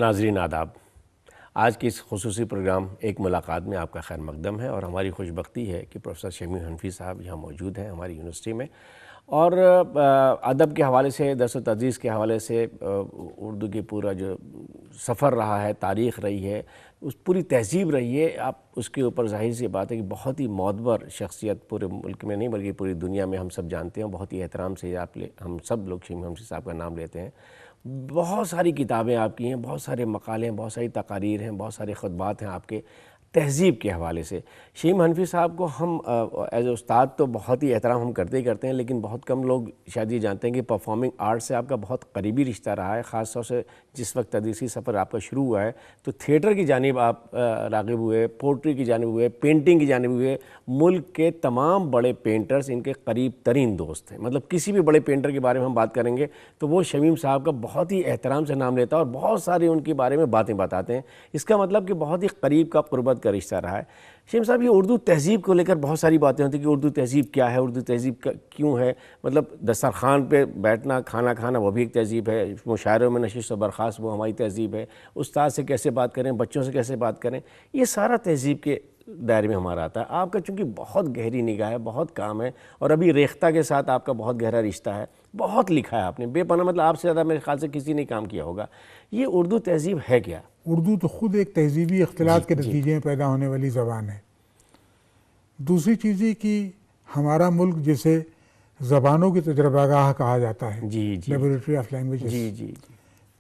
ناظرین آداب، آج کی اس خصوصی پروگرام ایک ملاقات میں آپ کا خیر مقدم ہے، اور ہماری خوش بختی ہے کہ پروفیسر شمیم حنفی صاحب یہاں موجود ہیں ہماری یونیورسٹی میں، اور ادب کے حوالے سے، درس و تدریس کے حوالے سے اردو کی پورا جو سفر رہا ہے، تاریخ رہی ہے، اس پوری تہذیب رہی ہے، آپ اس کے اوپر ظاہر سی بات ہے کہ بہت ہی معتبر شخصیت پورے ملک میں نہیں بلکہ پوری دنیا میں ہم سب جانتے ہیں، بہت ہی احترام سے ہم سب لوگ شمیم حنفی صاحب کا نام لیتے ہیں۔ بہت ساری کتابیں آپ کی ہیں، بہت سارے مقالے ہیں، بہت ساری تقاریر ہیں، بہت سارے خطبات ہیں آپ کے تہذیب کے حوالے سے۔ شمیم حنفی صاحب کو ہم ایز اے استاد تو بہت ہی احترام ہم کرتے ہی کرتے ہیں، لیکن بہت کم لوگ شاید یہ جانتے ہیں کہ پرفارمنگ آرٹ سے آپ کا بہت قریبی رشتہ رہا ہے، خاص طور سے جس وقت تدریسی سفر آپ کا شروع ہوا ہے تو تھیٹر کی جانب آپ راغب ہوئے، پوئٹری کی جانب ہوئے، پینٹنگ کی جانب ہوئے۔ ملک کے تمام بڑے پینٹرز ان کے قریب ترین دوست ہیں، مطلب کسی بھی بڑے پینٹر کے بارے میں ہم بات کریں گے تو وہ شمیم صاحب کا بہت ہی احترام سے نام لیتا ہے، اور بہت سارے ان کے بارے میں باتیں بتاتے ہیں۔ اس کا مطلب کہ بہت ہی قریب کا قربت کا رشتہ رہا ہے۔ شمیم صاحب، یہ اردو تہذیب کو لے کر بہت ساری باتیں ہوتی ہیں کہ اردو تہذیب کیا ہے، اردو تہذیب کیوں ہے، مطلب دسترخوان پہ بیٹھنا، کھانا کھانا وہ بھی ایک تہذیب ہے، مشاعروں میں نشست و برخاست وہ ہماری تہذیب ہے، استاد سے کیسے بات کریں، بچوں سے کیسے بات کریں، یہ سارا تہذیب کے دائرے میں ہمارا آتا ہے۔ آپ کا چونکہ بہت گہری نگاہ ہے، بہت کام ہے، اور ابھی ریختہ کے ساتھ آپ کا بہت گہرا رشتہ ہے، بہت لکھا ہے آپ نے بے پناہ، مطلب آپ سے زیادہ میرے خیال سے کسی نے کام کیا ہوگا۔ یہ اردو تہذیب ہے کیا؟ اردو تو خود ایک تہذیبی اختلاط کے نتیجے میں پیدا ہونے والی زبان ہے۔ دوسری چیز یہ کہ ہمارا ملک جسے زبانوں کی تجربہ گاہ کہا جاتا ہے، لیبورٹری آف لینگویجز،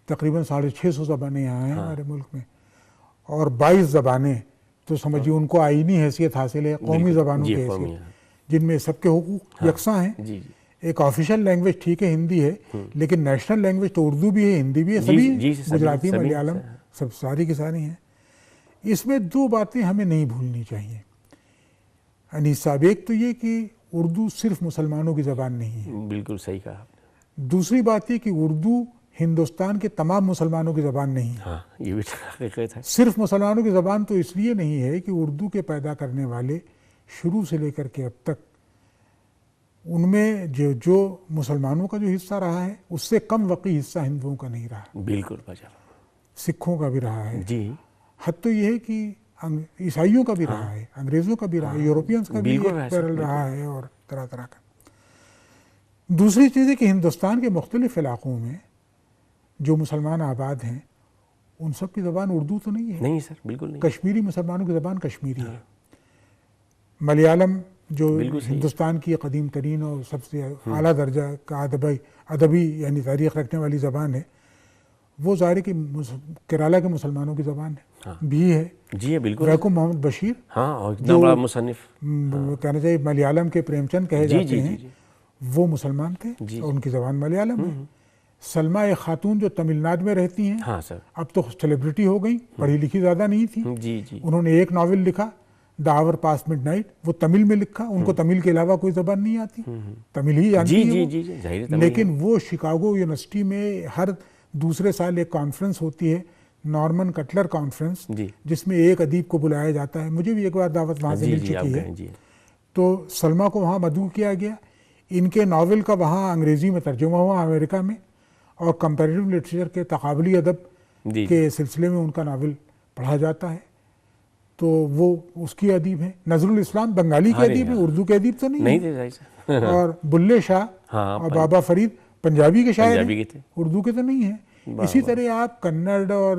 تقریباً 650 زبانیں یہاں ہیں ہمارے ملک میں، اور 22 زبانیں تو سمجھیے ان کو آئینی حیثیت حاصل ہے، قومی زبانوں کی حیثیت، جن میں سب کے حقوق یکساں ہیں۔ ایک آفیشیل لینگویج ٹھیک ہے ہندی ہے، لیکن نیشنل لینگویج تو اردو بھی ہے، ہندی بھی ہے، سبھی گجراتی، ملیالم، سب ساری کی ساری ہیں۔ اس میں دو باتیں ہمیں نہیں بھولنی چاہیے انیس صاحب، ایک تو یہ کہ اردو صرف مسلمانوں کی زبان نہیں ہے، بالکل صحیح کہا آپ نے۔ دوسری بات یہ کہ اردو ہندوستان کے تمام مسلمانوں کی زبان نہیں ہے۔ ہاں، یہ بھی حقیقت ہے۔ صرف مسلمانوں کی زبان تو اس لیے نہیں ہے کہ اردو کے پیدا کرنے والے شروع سے لے کر کے اب تک ان میں جو مسلمانوں کا جو حصہ رہا ہے اس سے کم وقی حصہ ہندوؤں کا نہیں رہا، بالکل بجا، سکھوں کا بھی رہا ہے، جی، حد تو یہ ہے کہ عیسائیوں کا بھی رہا ہے، انگریزوں کا بھی رہا ہے، یورپینز کا بھی ایک پیرل رہا ہے، اور طرح طرح کا۔ دوسری چیز ہے کہ ہندوستان کے مختلف علاقوں میں جو مسلمان آباد ہیں ان سب کی زبان اردو تو نہیں ہے، نہیں سر، بالکل نہیں۔ کشمیری مسلمانوں کی زبان کشمیری ہے، ملیالم جو ہندوستان کی قدیم ترین اور سب سے اعلیٰ درجہ کا ادبی یعنی تاریخ رکھنے والی زبان ہے، وہ ظاہر ہے کہ کیرالہ کے مسلمانوں کی زبان بھی ہے، جی بالکل۔ ویکو محمد بشیر، ہاں، اتنا بڑا مصنف، کہنا چاہیے ملیالم کے پریم چند کہے جاتے ہیں، وہ مسلمان تھے اور ان کی زبان ملیالم ہے۔ سلمہ ایک خاتون جو تمل ناڈو میں رہتی ہیں، ہاں سر، اب تو سیلیبریٹی ہو گئی، پڑھی لکھی زیادہ نہیں تھی، جی، انہوں نے ایک ناول لکھا دا آور پاس مڈ نائٹ، وہ تمل میں لکھا، ان کو تمل کے علاوہ کوئی زبان نہیں آتی، تمل ہی جانتی ہے، لیکن وہ شکاگو یونیورسٹی میں ہر دوسرے سال ایک کانفرنس ہوتی ہے، نارمن کٹلر کانفرنس، جس میں ایک ادیب کو بلایا جاتا ہے، مجھے بھی ایک بار دعوت وہاں سے مل چکی ہے، تو سلمہ کو وہاں مدعو کیا گیا، ان کے ناول کا وہاں انگریزی میں ترجمہ ہوا امریکہ میں، اور کمپیریٹیو لٹریچر کے تقابلی ادب کے سلسلے میں ان کا ناول پڑھا جاتا ہے، تو وہ اس کی ادیب ہیں۔ نظر الاسلام بنگالی کے ادیب ہیں، اردو کے ادیب تو نہیں ہیں، اور بلے شاہ اور بابا فرید پنجابی کے شاعر ہیں، اردو کے تو نہیں ہیں۔ اسی طرح آپ کنڑ اور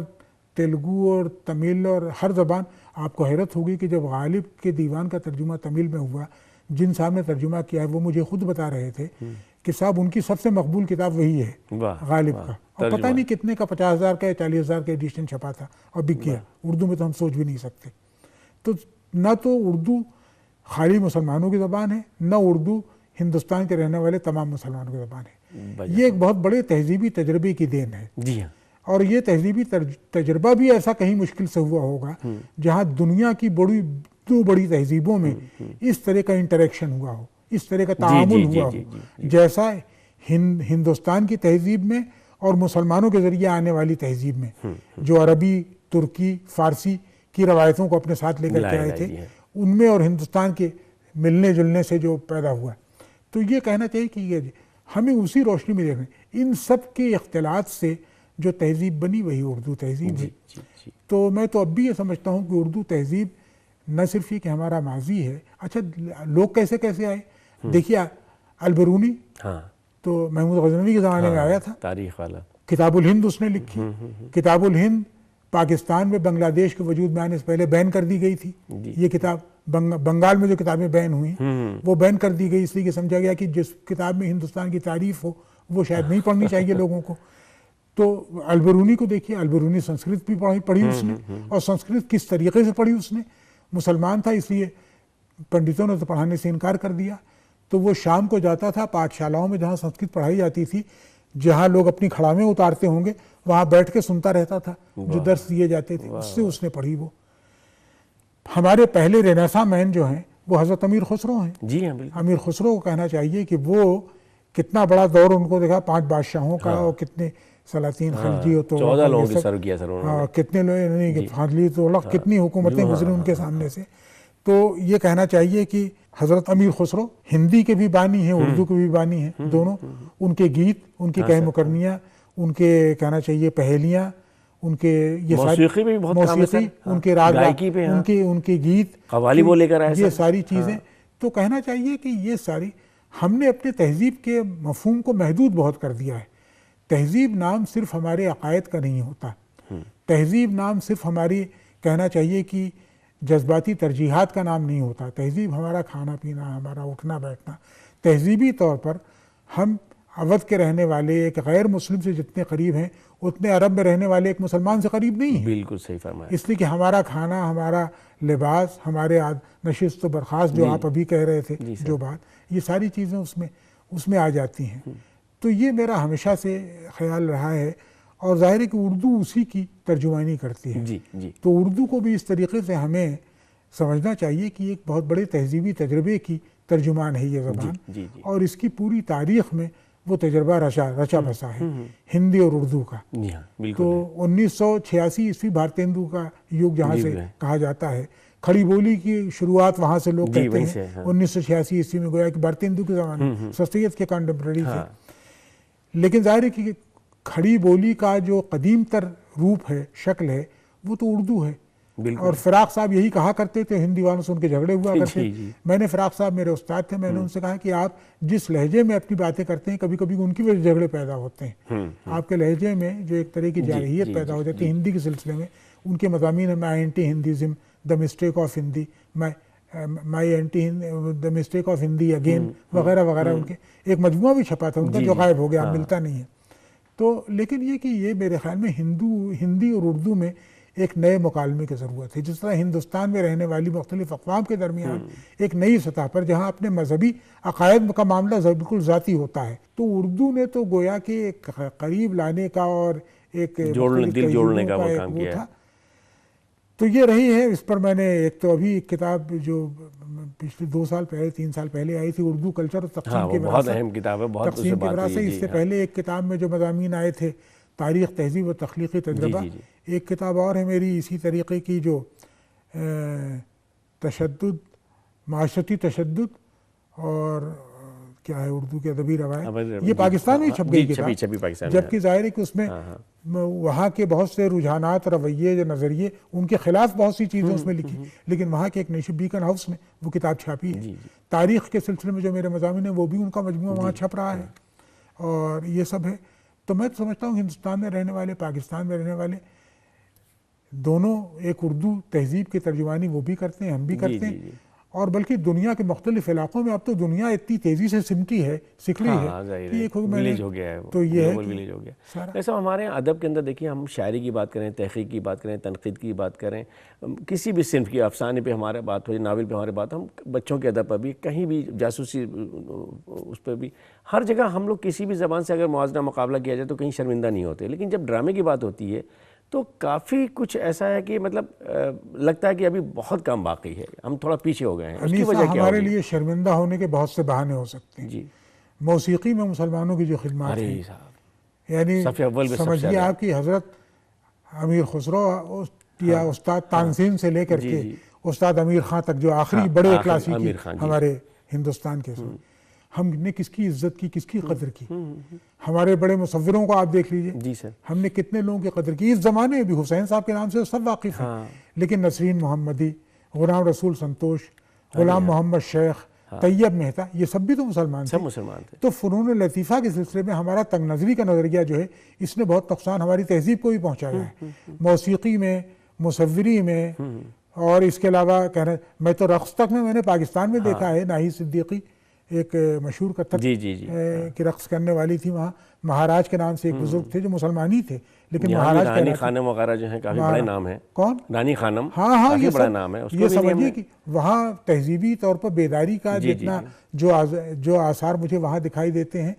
تیلگو اور تمل اور ہر زبان، آپ کو حیرت ہوگی کہ جب غالب کے دیوان کا ترجمہ تمل میں ہوا، جن صاحب نے ترجمہ کیا ہے وہ مجھے خود بتا رہے تھے کہ صاحب ان کی سب سے مقبول کتاب وہی ہے غالب کا، اور پتہ نہیں کتنے کا 50,000 کا یا 40,000 کا ایڈیشن چھپا تھا اور بک گیا، اردو میں تو ہم سوچ بھی نہیں سکتے۔ تو نہ تو اردو خالی مسلمانوں کی زبان ہے، نہ اردو ہندوستان کے رہنے والے تمام مسلمانوں کی زبان ہے، یہ ایک بہت بڑے تہذیبی تجربے کی دین ہے، اور یہ تہذیبی تجربہ بھی ایسا کہیں مشکل سے ہوا ہوگا جہاں دنیا کی دو بڑی تہذیبوں میں اس طرح کا انٹریکشن ہوا ہو، اس طرح کا تعامل ہوا ہو، جیسا ہندوستان کی تہذیب میں اور مسلمانوں کے ذریعے آنے والی تہذیب میں، جو عربی، ترکی، فارسی کی روایتوں کو اپنے ساتھ لے کر کے آئے تھے، ان میں اور ہندوستان کے ملنے جلنے سے جو پیدا ہوا، تو یہ کہنا چاہیے کہ یہ ہمیں اسی روشنی میں دیکھیں، ان سب کے اختلاط سے جو تہذیب بنی وہی اردو تہذیب ہے. جی جی تو میں تو اب بھی یہ سمجھتا ہوں کہ اردو تہذیب نہ صرف یہ کہ ہمارا ماضی ہے. اچھا لوگ کیسے کیسے آئے؟ دیکھیے البرونی ہاں تو محمود غزنوی کے زمانے میں آیا تھا, تاریخ والا. کتاب الہند اس نے لکھی. کتاب الہند پاکستان میں بنگلہ دیش کے وجود میں آنے سے پہلے بین کر دی گئی تھی. یہ کتاب بنگال میں جو کتابیں بین ہوئی وہ بین کر دی گئی اس لیے کہ سمجھا گیا کہ جس کتاب میں ہندوستان کی تعریف ہو وہ شاید نہیں پڑھنی چاہیے لوگوں کو. تو البرونی کو دیکھیے, البرونی سنسکرت بھی پڑھی اس نے, اور سنسکرت کس طریقے سے پڑھی اس نے. مسلمان تھا اس لیے پنڈتوں نے تو پڑھانے سے انکار کر دیا, تو وہ شام کو جاتا تھا پاٹھ شالاؤں میں جہاں سنسکرت پڑھائی جاتی تھی, جہاں لوگ اپنی کھڑامیں اتارتے ہوں گے وہاں بیٹھ کے سنتا رہتا تھا جو درس دیے جاتے تھے, اس سے اس نے پڑھی. وہ ہمارے پہلے رینیساں مین جو ہیں وہ حضرت امیر خسرو ہیں. جی ہاں بالکل. امیر خسرو کو کہنا چاہیے کہ وہ کتنا بڑا دور ان کو دیکھا, 5 بادشاہوں کا, اور کتنے سلاطین خلجی, تو 14 لوگوں کی سرو کیا سر انہوں نے. کتنے لوگ فاضلی تو کتنی حکومتیں گزری ان کے سامنے سے. تو یہ کہنا چاہیے کہ حضرت امیر خسرو ہندی کے بھی بانی ہیں, اردو کے بھی بانی ہیں دونوں. ان کے گیت, ان کی کہہ مکرمیاں, ان کے کہنا چاہیے پہیلیاں, ان کے یہ موسیقی بھی بہت کام ہے سر, ان کے راگ, گائکی پہ, ان کے گیت, قوالی وہ لے کر آئے, یہ ساری چیزیں. تو کہنا چاہیے کہ یہ ساری ہم نے اپنے تہذیب کے مفہوم کو محدود بہت کر دیا ہے. تہذیب نام صرف ہمارے عقائد کا نہیں ہوتا. تہذیب نام صرف ہماری کہنا چاہیے کہ جذباتی ترجیحات کا نام نہیں ہوتا. تہذیب ہمارا کھانا پینا, ہمارا اٹھنا بیٹھنا. تہذیبی طور پر ہم اودھ کے رہنے والے ایک غیر مسلم سے جتنے قریب ہیں اتنے عرب میں رہنے والے ایک مسلمان سے قریب نہیں ہیں. بالکل صحیح فرمایا. اس لیے کہ ہمارا کھانا, ہمارا لباس, ہمارے نشست و برخاست جو آپ ابھی کہہ رہے تھے جو بات, یہ ساری چیزیں اس میں آ جاتی ہیں. تو یہ میرا ہمیشہ سے خیال رہا ہے, اور ظاہر ہے کہ اردو اسی کی ترجمانی کرتی ہے. جی جی. تو اردو کو بھی اس طریقے سے ہمیں سمجھنا چاہیے کہ ایک بہت بڑے تہذیبی تجربے کی ترجمان ہے یہ زبان, اور اس کی پوری تاریخ میں وہ تجربہ رچا بسا ہے ہندی اور اردو کا. تو 1986 عیسوی بھارتیندو کا یگ جہاں سے کہا جاتا ہے, کھڑی بولی کی شروعات وہاں سے لوگ کہتے ہیں. 1986 عیسوی میں گویا کہ بھارتیندو کے زمانے سر سید کے کنٹمپریری تھے. لیکن ظاہر ہے کہ کھڑی بولی کا جو قدیم تر روپ ہے, شکل ہے, وہ تو اردو ہے. اور فراق صاحب یہی کہا کرتے تھے, ہندی والوں سے ان کے جھگڑے ہوا کرتے. میں نے فراق صاحب میرے استاد تھے, میں نے ان سے کہا کہ آپ جس لہجے میں اپنی باتیں کرتے ہیں کبھی کبھی ان کی وجہ سے جھگڑے پیدا ہوتے ہیں. آپ کے لہجے میں جو ایک طرح کی جارحیت پیدا ہو جاتی ہے ہندی کے سلسلے میں. ان کے مضامین ہیں my anti Hindism, the mistake of Hindi, my anti the mistake of Hindi again, وغیرہ وغیرہ. ان کے ایک مجموعہ بھی چھپا تھا ان کا جو غائب ہو گیا, ملتا نہیں ہے. تو لیکن یہ کہ یہ میرے خیال میں ہندی اور اردو میں ایک نئے مکالمے کی ضرورت ہے. جس طرح ہندوستان میں رہنے والی مختلف اقوام کے درمیان ایک نئی سطح پر جہاں اپنے مذہبی عقائد کا معاملہ بالکل ذاتی ہوتا ہے, تو اردو نے تو گویا کہ ایک قریب لانے کا اور ایک دل جوڑنے کا وہ کام کیا ہے. تو یہ رہی ہے. اس پر میں نے ایک تو ابھی ایک کتاب جو پچھلے 2 سال پہلے 3 سال پہلے آئی تھی, اردو کلچر اور تقسیم کی بہت اہم کتاب ہے, بہت تقسیم کی وراثت. اس سے پہلے ایک کتاب میں جو مضامین آئے تھے تاریخ, تہذیب و تخلیقی تجربہ. ایک کتاب اور ہے میری اسی طریقے کی جو تشدد, معاشرتی تشدد اور کیا ہے اردو کے ادبی روایت, یہ پاکستان میں چھپ گئی کتاب. جبکہ ظاہر ہے کہ اس میں وہاں کے بہت سے رجحانات, رویے, جو نظریے, ان کے خلاف بہت سی چیزیں اس میں لکھی, لیکن وہاں کے ایک نیشن بیکن ہاؤس میں وہ کتاب چھاپی ہے. تاریخ کے سلسلے میں جو میرے مضامین ہیں وہ بھی ان کا مجموعہ وہاں چھپ رہا ہے, اور یہ سب ہے. تو میں سمجھتا ہوں ہندوستان میں رہنے والے, پاکستان میں رہنے والے دونوں ایک اردو تہذیب کی ترجمانی وہ بھی کرتے ہیں, ہم بھی کرتے ہیں. اور بلکہ دنیا کے مختلف علاقوں میں اب تو دنیا اتنی تیزی سے سمٹی ہے, سکھلی ہے کہ ایک ویلیج ہو گیا ہے. تو یہ ہے ویلیج ہو گیا. ایسا ہمارے ادب کے اندر دیکھیے, ہم شاعری کی بات کریں, تحقیق کی بات کریں, تنقید کی بات کریں, کسی بھی صنف کی, افسانے پہ ہمارے بات ہو, ناول پہ ہمارے بات, ہم بچوں کے ادب پر بھی, کہیں بھی جاسوسی اس پہ بھی, ہر جگہ ہم لوگ کسی بھی زبان سے اگر موازنہ مقابلہ کیا جائے تو کہیں شرمندہ نہیں ہوتے. لیکن جب ڈرامے کی بات ہوتی ہے تو کافی کچھ ایسا ہے کہ مطلب لگتا ہے کہ ابھی بہت کام باقی ہے, ہم تھوڑا پیچھے ہو گئے ہیں. اس کی وجہ کیا ہمارے لیے شرمندہ ہونے کے بہت سے بہانے ہو سکتے ہیں. جی, موسیقی میں مسلمانوں کی جو خدمات ہیں, یعنی سمجھیے آپ کی حضرت امیر خسرو یا استاد تانسین سے لے کر کے استاد امیر خان تک, جو آخری بڑے کلاسیکی ہمارے ہندوستان کے, ہم نے کس کی عزت کی، کس کی قدر کی. ہمارے بڑے مصوروں کو آپ دیکھ لیجئے. جی سر. ہم نے کتنے لوگوں کی قدر کی. اس زمانے میں بھی حسین صاحب کے نام سے سب واقف ہیں. لیکن نسرین محمدی، غلام رسول سنتوش، غلام محمد شیخ، طیب مہتا، یہ سب بھی تو مسلمان تھے. تو فنون لطیفہ کے سلسلے میں ہمارا تنگ نظری کا نظریہ جو ہے اس نے بہت نقصان ہماری تہذیب کو بھی پہنچایا ہے. موسیقی میں، مصوری میں، اور اس کے علاوہ کہنا، میں تو رقص تک میں نے پاکستان میں دیکھا ہے. ناہید صدیقی ایک مشہور کتھک کی رقص کرنے والی تھی. وہاں مہاراج کے نام سے ایک بزرگ تھے جو مسلمانی تھے، لیکن مہاراج رانی خانم وغیرہ جو ہیں کافی بڑے نام ہیں. کون؟ رانی خانم. ہاں کافی بڑا نام ہے. یہ سمجھیے کہ وہاں تہذیبی طور پر بیداری کا جتنا جو آثار مجھے وہاں دکھائی دیتے ہیں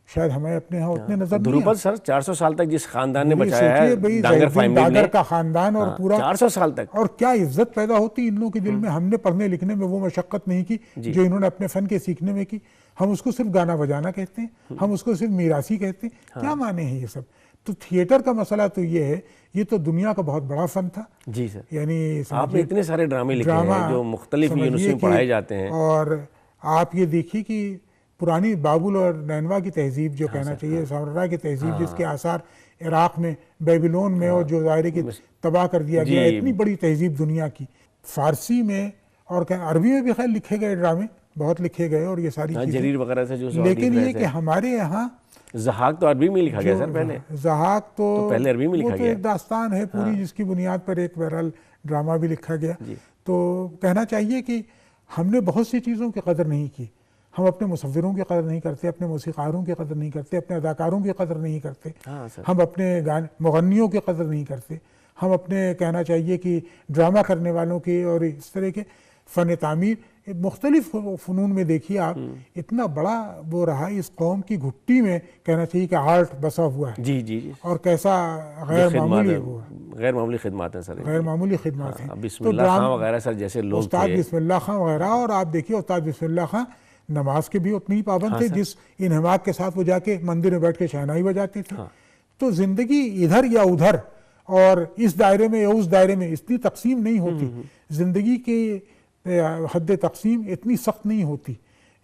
شاید ہمیں اپنے ہاں اتنے نظر نہیں. دھروپد سر 400 سال تک جس خاندان نے بچایا ہے، ڈاگر کا خاندان، اور پورا 400 سال تک، اور کیا عزت پیدا ہوتی ان لوگوں کے دل میں. ہم نے پڑھنے لکھنے میں وہ مشقت نہیں کی جو انہوں نے اپنے فن کے سیکھنے میں کی. ہم اس کو صرف گانا بجانا کہتے ہیں، ہم اس کو صرف میراثی کہتے ہیں. کیا معنی ہیں یہ سب؟ تو تھیٹر کا مسئلہ تو یہ ہے، یہ تو دنیا کا بہت بڑا فن تھا. جی سر. یعنی آپ نے اتنے سارے ڈرامے لکھے ہیں جو مختلف یونیورسٹیوں میں پڑھائے جاتے ہیں. اور آپ یہ دیکھیے کہ پرانی بابل اور نینوا کی تہذیب جو کہنا چاہیے، سامرا کی تہذیب جس کے آثار عراق میں، بیبلون میں، اور جو ظاہر کی تباہ کر دیا گیا، اتنی بڑی تہذیب دنیا کی. فارسی میں اور عربی میں بھی خیر لکھے گئے ڈرامے، بہت لکھے گئے، اور یہ ساری چیزیں جریر وغیرہ سے جو. لیکن یہ کہ ہمارے یہاں زحاق تو عربی میں لکھا گیا سر پہلے. زحاق تو پہلے عربی میں لکھا گیا. ایک داستان ہے پوری جس کی بنیاد پر ایک بہرحال ڈرامہ بھی لکھا گیا. تو کہنا چاہیے کہ ہم نے بہت سی چیزوں کی قدر نہیں کی. ہم اپنے مصوروں کی قدر نہیں کرتے، اپنے موسیقاروں کی قدر نہیں کرتے، اپنے اداکاروں کی قدر نہیں کرتے، ہم اپنے مغنیوں کی قدر نہیں کرتے، ہم اپنے کہنا چاہیے کہ ڈرامہ کرنے والوں کی اور اس طرح کے فن تعمیر مختلف فنون میں دیکھیے آپ اتنا بڑا وہ رہا اس قوم کی گھٹی میں کہنا چاہیے کہ آرٹ بسا ہوا ہے. جی جی. اور کیسا غیر معمولی وہ غیر معمولی خدمات ہیں سر. غیر معمولی خدمات ہیں. بسم اللہ خان وغیرہ سر جیسے لوگ تھے، استاد بسم اللہ خان وغیرہ. اور آپ دیکھیے استاد بسم اللہ خان نماز کے بھی اتنی ہی پابند تھے جس انہماک کے ساتھ وہ جا کے مندر میں بیٹھ کے شہنائی بجاتے تھے. تو زندگی ادھر یا ادھر اور اس دائرے میں یا اس دائرے میں اتنی تقسیم نہیں ہوتی. زندگی کی حد تقسیم اتنی سخت نہیں ہوتی.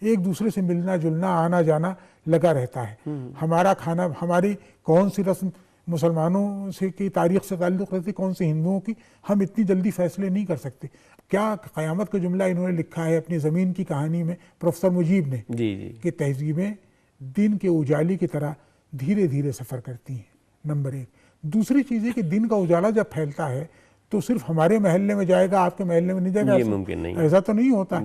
ایک دوسرے سے ملنا جلنا، آنا جانا لگا رہتا ہے. ہمارا کھانا، ہماری کون سی رسم مسلمانوں سے کی تاریخ سے تعلق رہتی، کون سے ہندوؤں کی، ہم اتنی جلدی فیصلے نہیں کر سکتے. کیا قیامت کا جملہ انہوں نے لکھا ہے اپنی زمین کی کہانی میں پروفیسر مجیب نے کہ تہذیبیں دن کے اجالے کی طرح دھیرے دھیرے سفر کرتی ہیں. نمبر ایک. دوسری چیز ہے کہ دن کا اجالا جب پھیلتا ہے تو صرف ہمارے محلے میں جائے گا، آپ کے محلے میں نہیں جائے گا، یہ ممکن نہیں، ایسا تو نہیں ہوتا.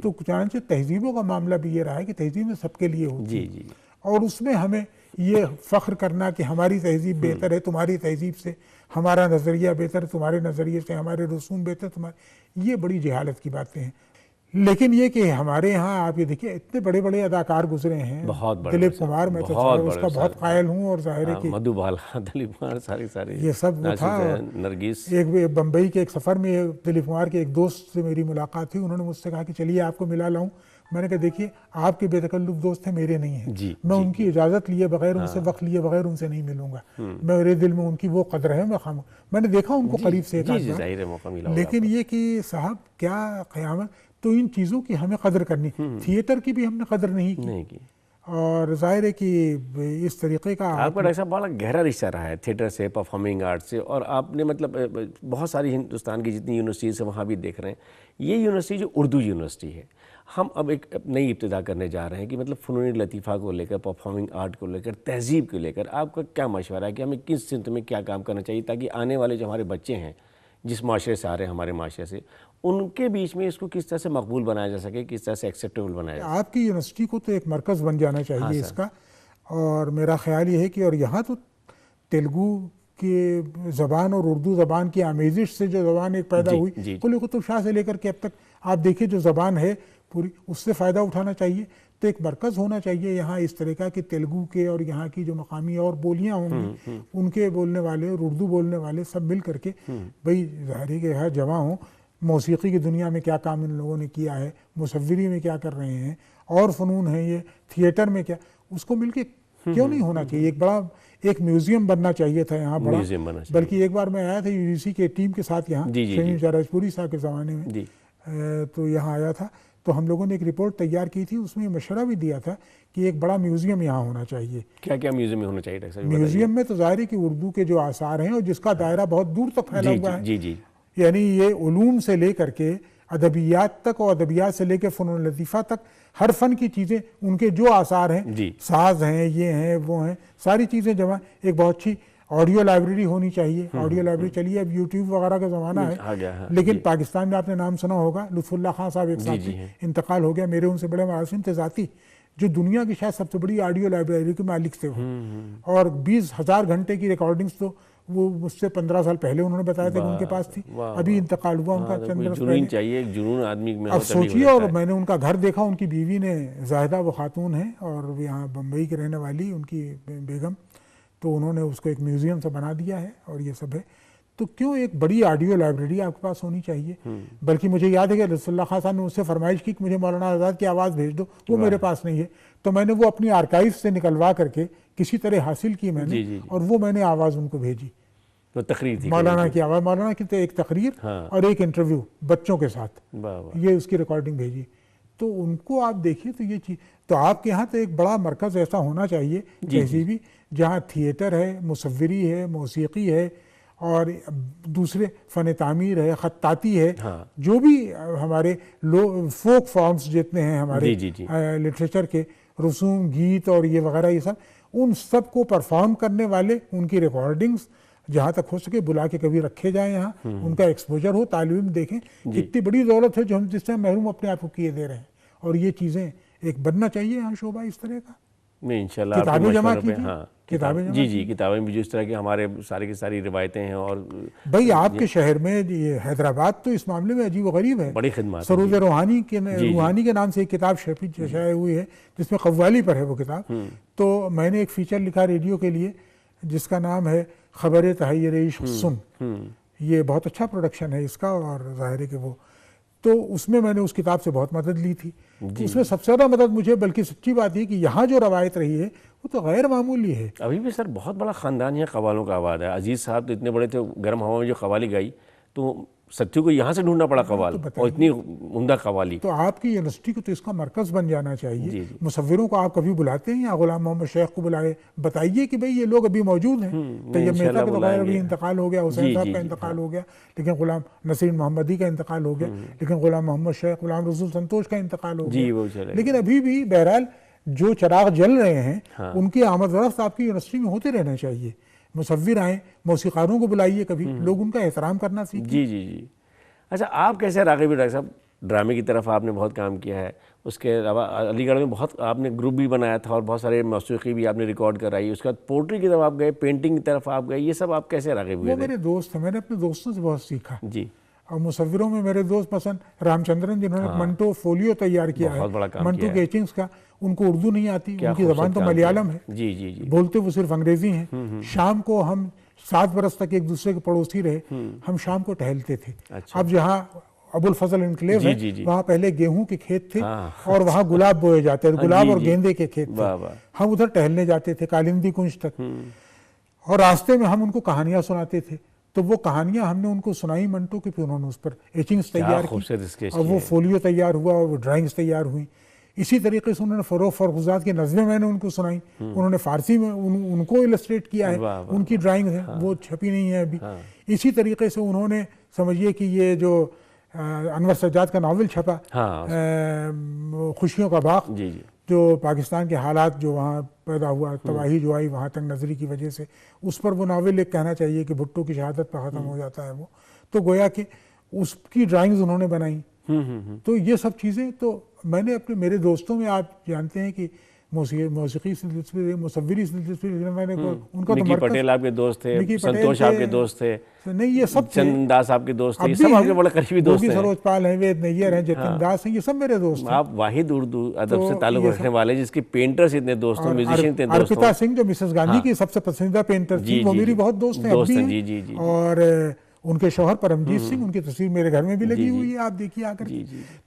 تو چنانچہ تہذیبوں کا معاملہ بھی یہ رہا ہے کہ تہذیبیں سب کے لیے ہوتی ہے، اور اس میں ہمیں یہ فخر کرنا کہ ہماری تہذیب بہتر ہے تمہاری تہذیب سے، ہمارا نظریہ بہتر ہے تمہارے نظریے سے، ہمارے رسوم بہتر تمہارے، یہ بڑی جہالت کی باتیں ہیں. لیکن یہ کہ ہمارے ہاں آپ یہ دیکھیے اتنے بڑے بڑے اداکار گزرے ہیں. دلیپ کمار، میں تو اس کا بہت قائل ہوں، اور ظاہر ہے کہ مدھو بالا، دلیپ کمار، سارے یہ سب تھا. نرگس. ایک بمبئی کے ایک سفر میں دلیپ کمار کے ایک دوست سے میری ملاقات ہوئی. انہوں نے مجھ سے کہا کہ چلیے آپ کو ملا لاؤں. میں نے کہا دیکھیے آپ کے بے تکلف دوست ہیں، میرے نہیں ہیں. میں ان کی اجازت لیے بغیر، ان سے وقت لیے بغیر ان سے نہیں ملوں گا. میرے دل میں ان کی وہ قدر ہے. میں نے دیکھا ان کو قریب سے ایک آدھ، لیکن یہ کہ صاحب کیا قیامت. تو ان چیزوں کی ہمیں قدر کرنی. تھیٹر کی بھی ہم نے قدر نہیں کی. اور ظاہر ہے کہ اس طریقے کا آپ کا ڈاکٹر صاحب بڑا گہرا رشتہ رہا ہے تھیٹر سے، پرفارمنگ آرٹ سے، اور آپ نے مطلب بہت ساری ہندوستان کی جتنی یونیورسٹیز ہیں وہاں بھی دیکھ رہے ہیں. یہ یونیورسٹی جو اردو یونیورسٹی ہے، ہم اب ایک نئی ابتدا کرنے جا رہے ہیں کہ مطلب فنون لطیفہ کو لے کر، پرفارمنگ آرٹ کو لے کر، تہذیب کو لے کر آپ کا کیا مشورہ ہے کہ ہمیں کس سمت میں کیا کام کرنا چاہیے تاکہ آنے والے جو ہمارے بچے ہیں جس معاشرے سے آ رہے ہیں، ہمارے معاشرے سے، ان کے بیچ میں اس کو کس طرح سے مقبول بنایا جا سکے، کس طرح سے ایکسیپٹیبل بنایا جا سکے؟ آپ کی یونیورسٹی کو تو ایک مرکز بن جانا چاہیے اس کا. اور میرا خیال یہ ہے کہ اور یہاں تو تیلگو کی زبان اور اردو زبان کی آمیزش سے جو زبان ایک پیدا ہوئی، قلی قطب شاہ سے لے کر کے اب تک آپ دیکھیے جو زبان ہے پوری، اس سے فائدہ اٹھانا چاہیے. تو ایک مرکز ہونا چاہیے یہاں اس طرح کا کہ تیلگو کے اور یہاں کی جو مقامی اور بولیاں ہوں گی ان کے بولنے والے اور اردو بولنے والے سب مل کر کے بھئی ظاہر ہے کہ یہاں جمع ہوں. موسیقی کی دنیا میں کیا کام ان لوگوں نے کیا ہے، مصوری میں کیا کر رہے ہیں، اور فنون ہیں یہ، تھیٹر میں کیا، اس کو مل کے کیوں نہیں ہونا چاہیے. ایک بڑا ایک میوزیم بننا چاہیے تھا یہاں بڑا. بلکہ ایک بار میں آیا تھا UGC کے ٹیم کے ساتھ یہاں، شمیم راجپوری صاحب کے زمانے میں، تو یہاں آیا تھا. تو ہم لوگوں نے ایک رپورٹ تیار کی تھی، اس میں مشورہ بھی دیا تھا کہ ایک بڑا میوزیم یہاں ہونا چاہیے۔ کیا کیا میوزیم میں ہونا چاہیے ڈاکٹر صاحب؟ میوزیم میں تو ظاہر ہے کہ اردو کے جو آثار ہیں اور جس کا دائرہ بہت دور تک پھیلا ہوا ہے، جی جی، یعنی یہ علوم سے لے کر کے ادبیات تک اور ادبیات سے لے کے فنون لطیفہ تک ہر فن کی چیزیں، ان کے جو آثار ہیں، جی ساز ہیں، یہ ہیں، وہ ہیں، ساری چیزیں جمع۔ ایک بہت اچھی آڈیو لائبریری ہونی چاہیے۔ آڈیو لائبریری چلیے، اب یوٹیوب وغیرہ کا زمانہ ہے، لیکن پاکستان میں آپ نے نام سنا ہوگا، لطف اللہ خان صاحب ایک ساتھی انتقال ہو گیا، میرے ان سے بڑے مراسم تھے ذاتی، جو دنیا کی شاید سب سے بڑی آڈیو لائبریری کے مالک تھے وہ، اور 20,000 گھنٹے کی ریکارڈنگز تو وہ مجھ سے 15 سال پہلے انہوں نے بتایا تھا کہ ان کے پاس تھی، ابھی انتقال ہوا ان کا چند برس پہلے۔ چاہیے ایک جنون آدمی میں، اب سوچیے، اور میں نے ان کا گھر دیکھا، ان کی بیوی نے، زاہدہ وہ خاتون ہیں اور یہاں بمبئی کے رہنے والی، ان کی بیگم، تو انہوں نے اس کو ایک میوزیم سے بنا دیا ہے اور یہ سب ہے۔ تو کیوں ایک بڑی آڈیو لائبریری آپ کے پاس ہونی چاہیے؟ بلکہ مجھے یاد ہے کہ رسول اللہ خان صاحب نے اس سے فرمائش کی کہ مجھے مولانا آزاد کی آواز بھیج دو، وہ میرے پاس نہیں ہے، تو میں نے وہ اپنی آرکائیو سے نکلوا کر کے کسی طرح حاصل کی میں نے، اور وہ میں نے آواز ان کو بھیجی، تقریر تھی مولانا کی آواز، مولانا کی ایک تقریر اور ایک انٹرویو بچوں کے ساتھ، یہ اس کی ریکارڈنگ بھیجی۔ تو ان کو آپ دیکھیے، تو یہ چیز، تو آپ کے یہاں تو ایک بڑا مرکز ایسا ہونا چاہیے تہذیبی، جہاں تھیٹر ہے، مصوری ہے، موسیقی ہے، اور دوسرے فن تعمیر ہے، خطاطی ہے، جو بھی ہمارے فوک فارمز جتنے ہیں ہمارے لٹریچر کے، رسوم، گیت اور یہ وغیرہ، یہ سب، ان سب کو پرفارم کرنے والے، ان کی ریکارڈنگز جہاں تک ہو سکے بلا کے کبھی رکھے جائیں یہاں، ان کا ایکسپوجر ہو، تعلیم دیکھیں، کتنی بڑی دولت ہے جو ہم جس سے محروم اپنے آپ کو کیے دے رہے ہیں، اور یہ چیزیں ایک بننا چاہیے یہاں شعبہ اس طرح کا۔ نہیں انشاءاللہ کتابیں جمع کیجیے، کتابیں جی کتابیں بھی جو اس طرح کی ہمارے ساری کی ساری روایتیں ہیں، اور بھائی آپ کے شہر میں یہ حیدرآباد تو اس معاملے میں عجیب و غریب ہے، بڑی خدمات، سروج روحانی کے نام سے ایک کتاب شائع ہوئی ہے جس میں قوالی پر ہے وہ کتاب، تو میں نے ایک فیچر لکھا ریڈیو کے لیے جس کا نام ہے خبر تحیر عشق سن، یہ بہت اچھا پروڈکشن ہے اس کا، اور ظاہر ہے کہ وہ، تو اس میں نے اس کتاب سے بہت مدد لی تھی۔ اس میں سب سے زیادہ مدد مجھے، بلکہ سچی بات یہ کہ یہاں جو روایت رہی ہے وہ تو غیر معمولی ہے۔ ابھی بھی سر بہت بڑا خاندان ہے قوالوں کا آباد ہے۔ عزیز صاحب تو اتنے بڑے تھے، گرم ہوا میں جو قوالی گائی، تو ستیو کو یہاں سے ڈھونڈنا پڑا قوال، اور اتنی عمدہ قوالی۔ تو آپ کی یونیورسٹی کو تو اس کا مرکز بن جانا چاہیے۔ مصوروں کو آپ کبھی بلاتے ہیں، یا غلام محمد شیخ کو بلائے، بتائیے کہ بھئی یہ لوگ ابھی موجود ہیں۔ طیب مہتا کا تو غیر ابھی انتقال ہو گیا، حسین صاحب کا انتقال ہو گیا، لیکن غلام نسرین محمدی کا انتقال ہو گیا، لیکن غلام محمد شیخ، غلام رسول سنتوش کا انتقال ہو گیا، لیکن ابھی بھی بہرحال جو چراغ جل رہے ہیں ان کی آمد و رفت آپ کی یونیورسٹی میں ہوتے رہنا چاہیے۔ مصور آئیں، موسیقاروں کو بلائیے کبھی، لوگ ان کا احترام کرنا سیکھیں۔ جی۔ اچھا، آپ کیسے راغب ہیں ڈاکٹر صاحب؟ ڈرامے کی طرف آپ نے بہت کام کیا ہے، اس کے علاوہ علی گڑھ میں بہت آپ نے گروپ بھی بنایا تھا، اور بہت سارے موسیقی بھی آپ نے ریکارڈ کرائی، اس کے بعد پوئٹری کی طرف آپ گئے، پینٹنگ کی طرف آپ گئے، یہ سب آپ کیسے راغب ہوئے؟ وہ میرے دوست ہیں، میں نے اپنے دوستوں سے بہت سیکھا۔ جی۔ اور مصوروں میں میرے دوست پسند رام چندرن، جنہوں نے منٹو فولیو تیار کیا ہے، منٹو کے ایچنگز کا، ان کو اردو نہیں آتی، ان کی زبان تو ملیالم ہے، جی، بولتے وہ صرف انگریزی ہیں۔ شام کو ہم 7 برس تک ایک دوسرے کے پڑوسی رہے، ہم شام کو ٹہلتے تھے۔ اب جہاں ابو الفضل انکلیو ہے، وہاں پہلے گیہوں کے کھیت تھے، اور وہاں گلاب بوئے جاتے تھے، گلاب اور گیندے کے کھیت تھے، ہم ادھر ٹہلنے جاتے تھے کالندی کنج تک، اور راستے میں ہم ان کو کہانیاں سناتے تھے، تو وہ کہانیاں ہم نے ان کو سنائی منٹو کی، پھر انہوں نے اس پر ایچنگز تیار کی، اور وہ فولیو تیار ہوا، اور وہ ڈرائنگز تیار ہوئیں۔ اسی طریقے سے انہوں نے فروغ فرخزاد کی نظمیں میں نے ان کو سنائی، انہوں نے فارسی میں ان کو السٹریٹ کیا ہے، ان کی ڈرائنگ ہے، وہ چھپی نہیں ہے ابھی۔ اسی طریقے سے انہوں نے سمجھیے کہ یہ جو انور سجاد کا ناول چھپا خوشیوں کا باغ، جو پاکستان کے حالات جو وہاں پیدا ہوا، تباہی جو آئی وہاں تنگ نظری کی وجہ سے، اس پر وہ ناول ایک کہنا چاہیے کہ بھٹو کی شہادت پر ختم ہو جاتا ہے وہ، تو گویا کہ اس کی ڈرائنگز انہوں نے بنائی۔ تو یہ سب چیزیں تو میں نے میرے دوستوں میں، آپ جانتے ہیں کہ موسیقی سے دلچسپی، مصوری سے دلچسپی، میں نے ان کا تو نکی پٹیل آپ کے دوست تھے، سنتوش آپ کے دوست تھے، نہیں یہ سب چندن داس آپ کے دوست تھے، یہ سب آپ کے بڑے قریبی دوست ہیں، سروج پال ہیں، وید نیر ہیں، جتن داس ہیں، یہ سب میرے دوست ہیں۔ آپ واحد اردو ادب سے تعلق رکھنے والے جس کے پینٹرز اتنے دوست ہوں، میوزیشین اتنے دوست ہوں۔ ارپتا سنگھ جو مسز گاندھی کی سب سے پسندیدہ پینٹر تھی، وہ میری بہت دوست ہیں اب بھی ہیں، اور ان کے شوہر پرمجیت سنگھ، ان کی تصویر میرے گھر میں بھی لگی ہوئی ہے، آپ دیکھیے آ کر۔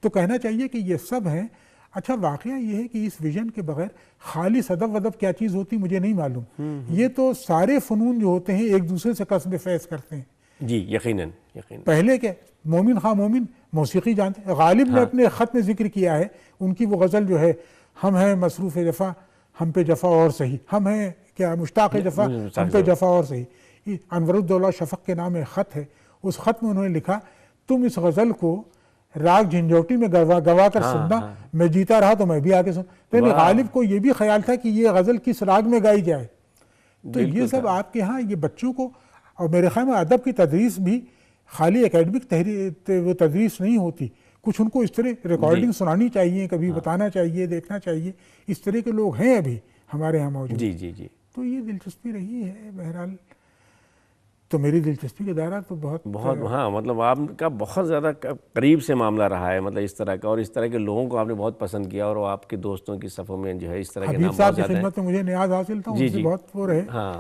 تو کہنا چاہیے کہ یہ سب ہیں۔ اچھا، واقعہ یہ ہے کہ اس ویژن کے بغیر خالص ادب ودب کیا چیز ہوتی مجھے نہیں معلوم۔ یہ تو سارے فنون جو ہوتے ہیں ایک دوسرے سے قصب فیض کرتے ہیں۔ جی، یقیناً۔ پہلے کے مومن خواہ مومن موسیقی جانتے ہیں. غالب نے اپنے خط میں ذکر کیا ہے ان کی وہ غزل جو ہے, ہم ہیں مصروف جفا ہم پہ جفا اور صحیح, ہم ہیں کیا مشتاق جفا ہم پہ جفا اور صحیح. انور الدولہ شفق کے نام ایک خط ہے, اس خط میں انہوں نے لکھا تم اس غزل کو راگ جھنجھوٹی میں گوا کر سننا, میں جیتا رہا تو میں بھی آگے سن. یعنی غالب کو یہ بھی خیال تھا کہ یہ غزل کس راگ میں گائی جائے. تو یہ سب آپ کے ہاں یہ بچوں کو, اور میرے خیال میں ادب کی تدریس بھی خالی اکیڈمک تدریس نہیں ہوتی, کچھ ان کو اس طرح ریکارڈنگ سنانی چاہیے, کبھی بتانا چاہیے, دیکھنا چاہیے. اس طرح کے لوگ ہیں ابھی ہمارے یہاں موجود. جی جی جی. تو یہ دلچسپی رہی ہے بہرحال. تو میری دلچسپی کا دائرہ تو بہت ہاں, مطلب آپ کا بہت زیادہ قریب سے معاملہ رہا ہے, مطلب اس طرح کا, اور اس طرح کے لوگوں کو آپ نے بہت پسند کیا, اور آپ کے دوستوں کی صفوں میں جو ہے اس طرح کے نام حبیب صاحب کی خدمت میں مجھے نیاز حاصل تھا, ان سے بہت وہ رہے. ہاں,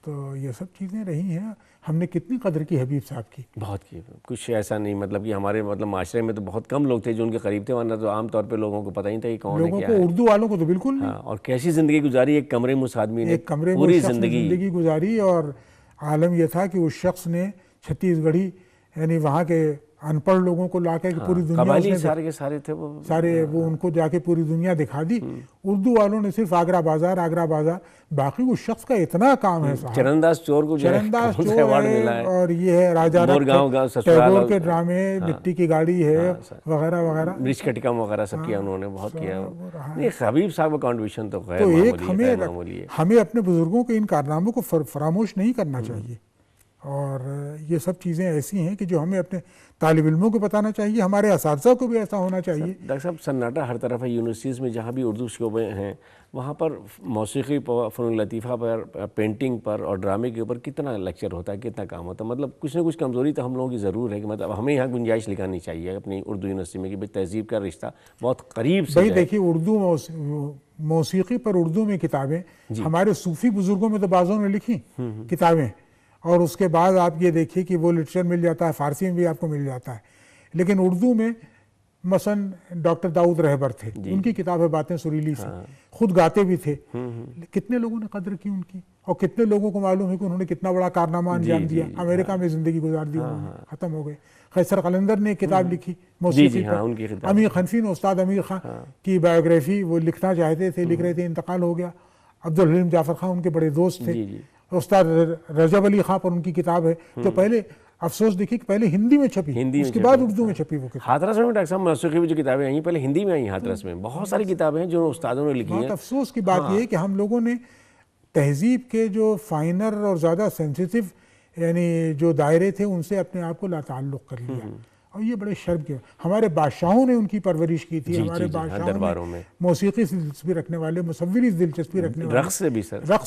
تو یہ سب چیزیں رہی ہیں. ہم نے کتنی قدر کی حبیب صاحب کی, بہت کی. کچھ ایسا نہیں مطلب کہ ہمارے مطلب معاشرے میں تو بہت کم لوگ تھے جو ان کے قریب تھے, ورنہ تو عام طور پہ لوگوں کو پتہ ہی تھا کہ کون ہے لوگوں کیا کو ہے. اردو والوں کو تو بالکل نہیں. اور کیسی زندگی گزاری ایک کمرے میں اس آدمی نے, ایک کمرے میں پوری اس شخص نے زندگی گزاری. اور عالم یہ تھا کہ اس شخص نے چھتیس گڑھی یعنی وہاں کے ان پڑھ لوگوں کو لا کے پوری دنیا قبائلی سارے کے سارے تھے وہ, سارے وہ ان کو جا کے پوری دنیا دکھا دی. اردو والوں نے صرف آگرہ بازار, باقی اس شخص کا اتنا کام ہے صاحب. چرنداز چور کو چرنداز چور ہے, اور یہ ہے راجا ٹیگور کے ڈرامے, مٹی کی گاڑی ہے وغیرہ وغیرہ, مرچ کا ٹکا وغیرہ سب کیا انہوں نے, بہت کیا. نہیں, حبیب صاحب کا کنٹریبیوشن تو غیر معمولی ہے. ہمیں اپنے بزرگوں کے ان کارناموں کو فراموش نہیں کرنا چاہیے. اور یہ سب چیزیں ایسی ہیں کہ جو ہمیں اپنے طالب علموں کو بتانا چاہیے, ہمارے اساتذہ کو بھی ایسا ہونا چاہیے. ڈاکٹر صاحب سناٹا ہر طرف ہے. یونیورسٹیز میں جہاں بھی اردو شعبے ہیں وہاں پر موسیقی پر, فنون لطیفہ پر, پینٹنگ پر اور ڈرامے کے اوپر کتنا لیکچر ہوتا ہے, کتنا کام ہوتا ہے. مطلب کچھ نہ کچھ کمزوری تو ہم لوگوں کی ضرور ہے, کہ مطلب ہمیں یہاں گنجائش نکالنی چاہیے اپنی اردو یونیورسٹی میں, کہ تہذیب کا رشتہ بہت قریب سے. بھائی دیکھیے, اردو موسیقی پر اردو میں کتابیں ہمارے صوفی بزرگوں میں تو بعضوں نے لکھی کتابیں, اور اس کے بعد آپ یہ دیکھیے کہ وہ لٹریچر مل جاتا ہے, فارسی میں بھی آپ کو مل جاتا ہے. لیکن اردو میں مثلا ڈاکٹر داؤد رہبر تھے, ان کی کتاب ہے باتیں سریلی سے, خود گاتے بھی تھے. کتنے لوگوں نے قدر کی ان کی, اور کتنے لوگوں کو معلوم ہے کہ انہوں نے کتنا بڑا کارنامہ انجام دیا. امریکہ میں زندگی گزار دی, ختم ہو گئے. قیصر قلندر نے کتاب لکھی موسیقی پر. امیر حنفی نے استاد امیر خان کی بایوگرافی وہ لکھنا چاہتے تھے, لکھ رہے تھے, انتقال ہو گیا. عبدالحلیم جعفر خان ان کے بڑے دوست تھے. استاد رجب علی خان پر ان کی کتاب ہے, تو پہلے افسوس دیکھیے کہ پہلے ہندی میں چھپی, اس کے بعد اردو میں چھپی وہ کتاب. ہاتھرس میں ڈاکٹر صاحب موسیقی میں جو کتابیں آئیں پہلے ہندی میں آئیں, ہاتھرس میں بہت ساری کتابیں ہیں جو استادوں نے لکھی ہیں. بہت افسوس کی بات یہ ہے کہ ہم لوگوں نے تہذیب کے جو فائنر اور زیادہ سینسیٹیو یعنی جو دائرے تھے ان سے اپنے آپ کو لا تعلق کر لیا, اور یہ بڑے شرم کے. ہمارے بادشاہوں نے ان کی پرورش کی تھی, ہمارے بادشاہوں میں موسیقی سے دلچسپی رکھنے والے, مصوری سے دلچسپی رکھنے والے, رقص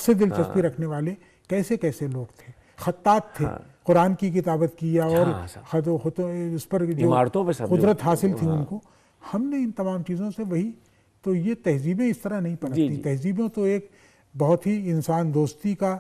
سے دلچسپی رکھنے والے کیسے کیسے لوگ تھے. خطاط تھے, قرآن کی کتابت کیا, اور اس پر جو قدرت حاصل تھی ان کو. ہم نے ان تمام چیزوں سے وہی, تو یہ تہذیبیں اس طرح نہیں پنپتی. تہذیبیں تو ایک بہت ہی انسان دوستی کا,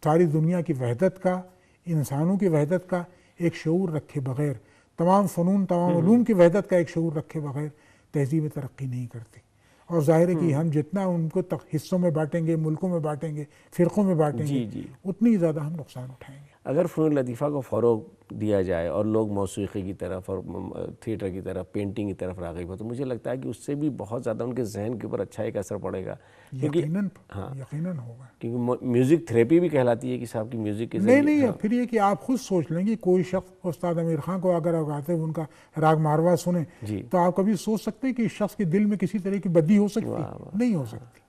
ساری دنیا کی وحدت کا, انسانوں کی وحدت کا ایک شعور رکھے بغیر, تمام فنون تمام علوم کی وحدت کا ایک شعور رکھے بغیر تہذیبیں ترقی نہیں کرتی. اور ظاہر ہے کہ ہم جتنا ان کو حصوں میں بانٹیں گے, ملکوں میں بانٹیں گے, فرقوں میں بانٹیں گے, اتنی زیادہ ہم نقصان اٹھائیں گے. اگر فنون لطیفہ کو فروغ دیا جائے اور لوگ موسیقی کی طرف اور تھیٹر کی طرف, پینٹنگ کی طرف راغب ہو, تو مجھے لگتا ہے کہ اس سے بھی بہت زیادہ ان کے ذہن کے اوپر اچھا ایک اثر پڑے گا. یقیناً ہوگا, کیونکہ میوزک تھیراپی بھی کہلاتی ہے کہ صاحب کی میوزک کے ذریعے. نہیں, پھر یہ کہ آپ خود سوچ لیں گے, کوئی شخص استاد امیر خان کو اگر گاتے ہوئے ان کا راگ ماروا سنیں تو آپ کبھی سوچ سکتے ہیں کہ اس شخص کے دل میں کسی طرح کی بدی ہو سکتی؟ نہیں ہو سکتی.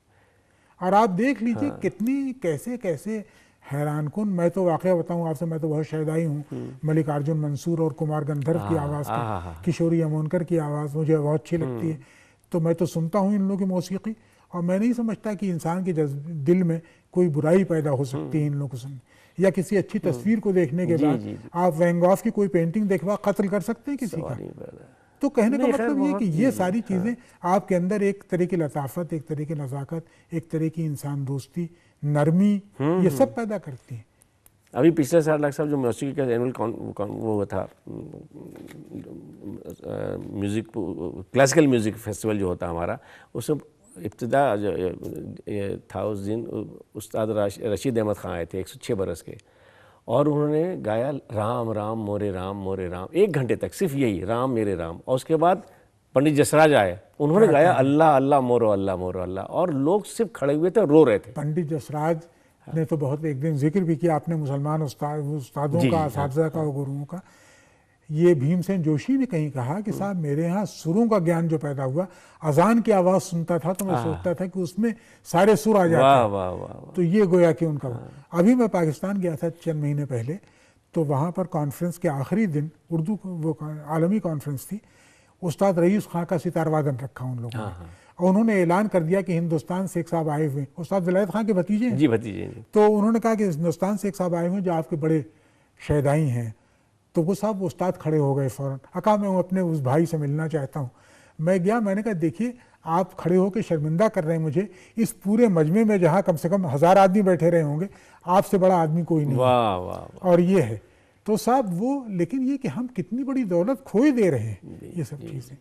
اور آپ دیکھ لیجئے کتنی کیسے کیسے حیران کن. میں تو واقعہ بتاؤں آپ سے, میں تو بہت شیدائی ہوں ملک ارجن منصور اور کمار گندھرو کی آواز کا, کشوری امونکر کی آواز مجھے بہت اچھی لگتی ہے. تو میں تو سنتا ہوں ان لوگوں کی موسیقی, اور میں نہیں سمجھتا کہ انسان کے دل میں کوئی برائی پیدا ہو سکتی ہے ان لوگوں کو سننے, یا کسی اچھی تصویر کو دیکھنے کے بعد آپ وین گوگھ کی کوئی پینٹنگ دیکھوا قتل کر سکتے ہیں کسی کا. تو کہنے کا مطلب یہ کہ یہ ساری چیزیں آپ کے اندر ایک طرح کی لطافت, ایک طرح کی نزاکت, ایک طرح کی انسان دوستی, نرمی, یہ سب پیدا کرتی ہیں. ابھی پچھلے سال ڈاکٹر صاحب جو موسیقی کا اینول وہ تھا میوزک, کلاسیکل میوزک فیسٹیول جو ہوتا ہمارا, اس میں ابتدا تھا اس دن استاد رشید احمد خان آئے تھے, 106 برس کے, اور انہوں نے گایا رام رام مورے رام مورے رام، 1 گھنٹے تک صرف یہی رام میرے رام. اور اس کے بعد پنڈت جسراج آئے، انہوں نے گایا اللہ اللہ مورو اللہ مورو اللہ، اور لوگ صرف کھڑے ہوئے تھے، رو رہے تھے. پنڈت جسراج نے تو بہت ایک دن ذکر بھی کیا آپ نے مسلمان استادوں کا، اساتذہ کا اور گروؤں کا. یہ بھیم سین جوشی نے کہیں کہا کہ صاحب میرے ہاں سروں کا گیان جو پیدا ہوا، اذان کی آواز سنتا تھا تو میں سوچتا تھا کہ اس میں سارے سر آ جاتے ہیں. تو یہ گویا کہ ان کا. ابھی میں پاکستان گیا تھا چند مہینے پہلے، تو وہاں پر کانفرنس کے آخری دن اردو وہ عالمی کانفرنس تھی، استاد رئیس خان کا ستار وادن رکھا ان لوگوں نے، اور انہوں نے اعلان کر دیا کہ ہندوستان سے ایک صاحب آئے ہوئے، استاد ولایت خان کے بھتیجے ہیں. جی بھتیجے. تو انہوں نے کہا کہ ہندوستان سے ایک صاحب آئے ہوئے جو آپ کے بڑے شیدائی ہیں. تو وہ صاحب استاد کھڑے ہو گئے فوراً. کہا میں اپنے اس بھائی سے ملنا چاہتا ہوں. میں گیا، میں نے کہا دیکھیے آپ کھڑے ہو کے شرمندہ کر رہے ہیں مجھے، اس پورے مجمع میں جہاں کم سے کم 1000 آدمی بیٹھے رہے ہوں گے، آپ سے بڑا آدمی کوئی نہیں ہے. اور یہ ہے تو صاحب وہ، لیکن یہ کہ ہم کتنی بڑی دولت کھوئے دے رہے ہیں یہ سب چیزیں،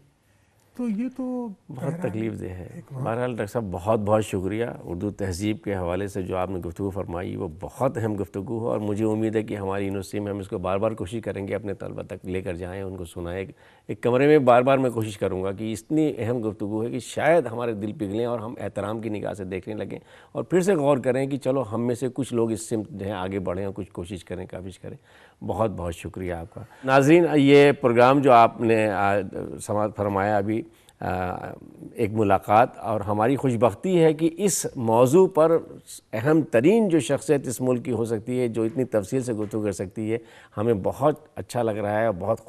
تو یہ تو بہت تکلیف دہ ہے. بہرحال ڈاکٹر صاحب بہت بہت شکریہ. اردو تہذیب کے حوالے سے جو آپ نے گفتگو فرمائی وہ بہت اہم گفتگو ہے، اور مجھے امید ہے کہ ہماری یونیورسٹی میں ہم اس کو بار بار کوشش کریں گے اپنے طلبہ تک لے کر جائیں، ان کو سنائیں. ایک کمرے میں بار بار میں کوشش کروں گا کہ اتنی اہم گفتگو ہے کہ شاید ہمارے دل پگھلیں اور ہم احترام کی نگاہ سے دیکھنے لگیں، اور پھر سے غور کریں کہ چلو ہم میں سے کچھ لوگ اس سمت جو ہے آگے بڑھیں اور کچھ کوشش کریں، کاوش کریں. بہت بہت شکریہ آپ کا. ناظرین، یہ پروگرام جو آپ نے سماعت فرمایا ابھی، ایک ملاقات، اور ہماری خوش بختی ہے کہ اس موضوع پر اہم ترین جو شخصیت اس ملک کی ہو سکتی ہے جو اتنی تفصیل سے گفتگو کر سکتی ہے، ہمیں بہت اچھا لگ رہا ہے اور بہت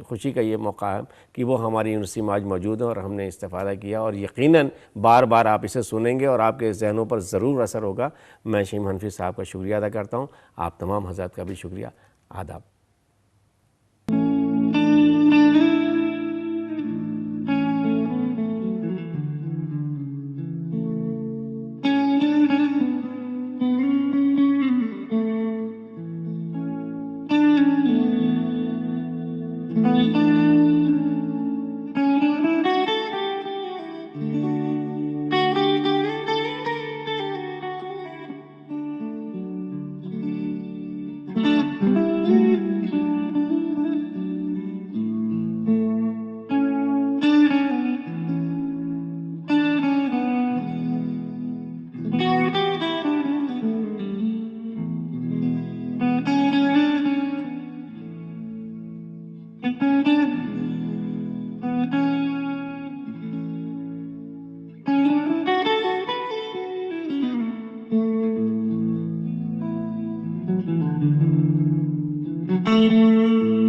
خوشی کا یہ موقع ہے کہ وہ ہماری یونیورسٹی میں آج موجود ہے اور ہم نے استفادہ کیا، اور یقیناً بار بار آپ اسے سنیں گے اور آپ کے ذہنوں پر ضرور اثر ہوگا. میں شمیم حنفی صاحب کا شکریہ ادا کرتا ہوں. آپ تمام حضرات کا بھی شکریہ. آداب. Thank you.